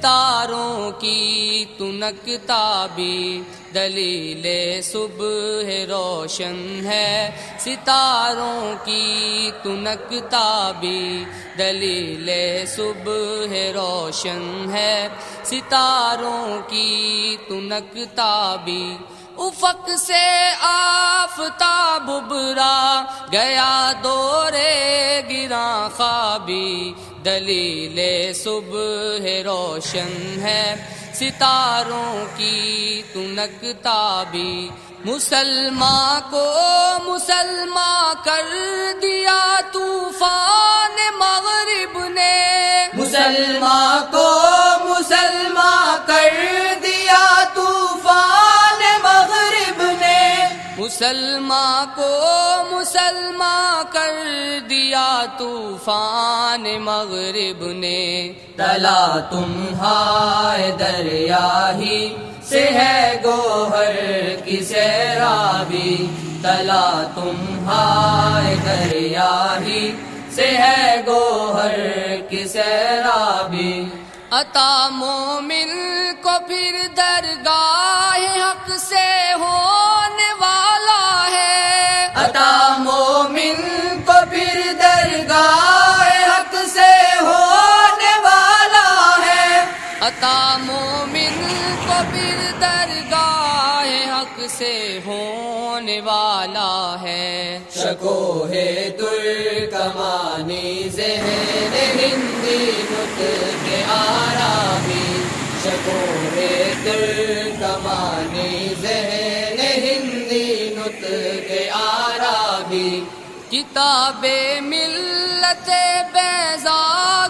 ستاروں کی تنک تابی دلیل صبح روشن ہے، ستاروں کی تنک تابی دلیل صبح روشن ہے، ستاروں کی تنک تابی افق سے آفتاب ابھرا گیا دورے گراں خوابی دلیل صبح روشن ہے، ستاروں کی تنک تابی مسلمان کو مسلمان کر دیا طوفان مغرب نے، مسلمان کو مسلمان کر دیا طوفان مغرب نے، مسلمان کو مسلمان کر دیا طوفان مغرب نے، تلا تمہارے دریا ہی سے ہے گوہر کی سیرابی، تلا تمہارے دریا ہی سے ہے گوہر کی سیرابی، عطا مومن کو پھر درگاہ حق سے ہونے والا ہے، عطا مومن کو پھر درگاہ حق سے ہونے والا ہے، عطا مومن کو پھر درگاہ حق سے ہونے والا ہے، شکو ہے ترکمانی ذہن ہندی نطق آرامی، شکو ہے ترکمانی ذہن ہندی نطق آرامی، کتاب ملت بیضا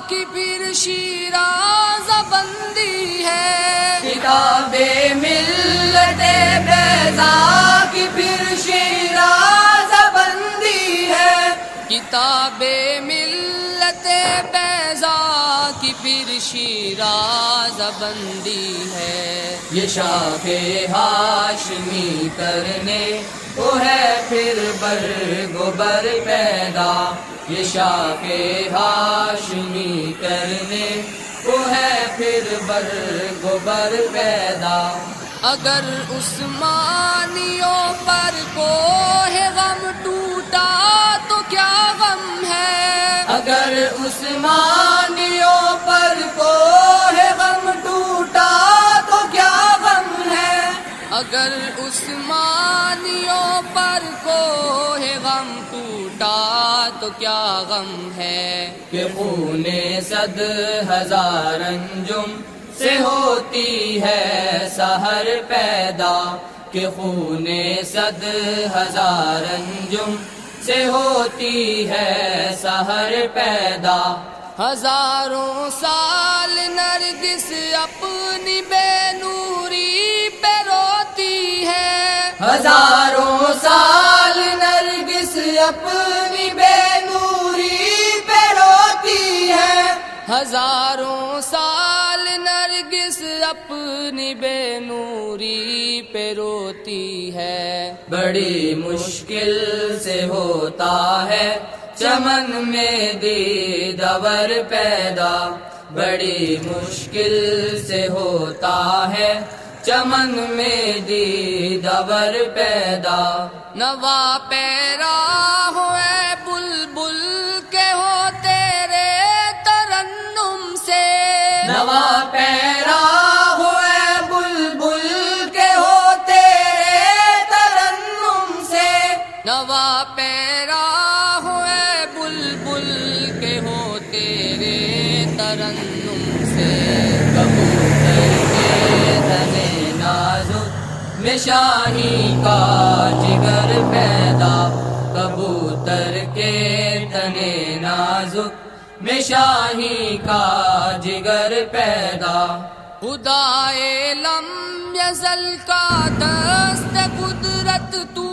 کی پھر شیراز بندی ہے، کتاب ملت بیضا کی پھر شیراز بندی ہے، کتاب ملت بیضا کی پھر شیراز بندی ہے، یہ شاخ ہاشمی کرنے کو ہے پھر برگ و بر پیدا، یہ شاخ ہاشمی کرنے کو ہے پھر برگ و بر پیدا، اگر عثمانیوں پر کوہ غم ٹوٹا تو کیا غم ہے، اگر عثمانیوں پر کوہ غم ٹوٹا تو کیا غم ہے، اگر عثمانیوں پر کوہ غم ٹوٹا تو کیا غم ہے، کہ خون صد ہزار انجم سے ہوتی ہے سحر پیدا، کہ خون صد ہزار انجم سے ہوتی ہے سحر پیدا، ہزاروں سال نرگس اپنی بے نوری پہ روتی ہے، ہزاروں سال نرگس اپنی بے نوری پہ روتی ہے، ہزاروں سال نرگس اپنی بے نوری پہ روتی ہے، بڑی مشکل سے ہوتا ہے چمن میں دیدور پیدا، بڑی مشکل سے ہوتا ہے چمن میں دیدور پیدا، نوا پیرا ہوئے بلبل کے ہو تیرے ترنم سے، نوا پیرا ہوئے بلبل کے ہو تیرے ترنم سے، نوا پیرا ہوئے بلبل کے ہو تیرے ترنم سے، کبوتر کے تنے نازک میں شاہی کا جگر پیدا، کبوتر کے تنے نازک میں شاہی کا جگر پیدا، خدائے لم یزل کا دست قدرت تو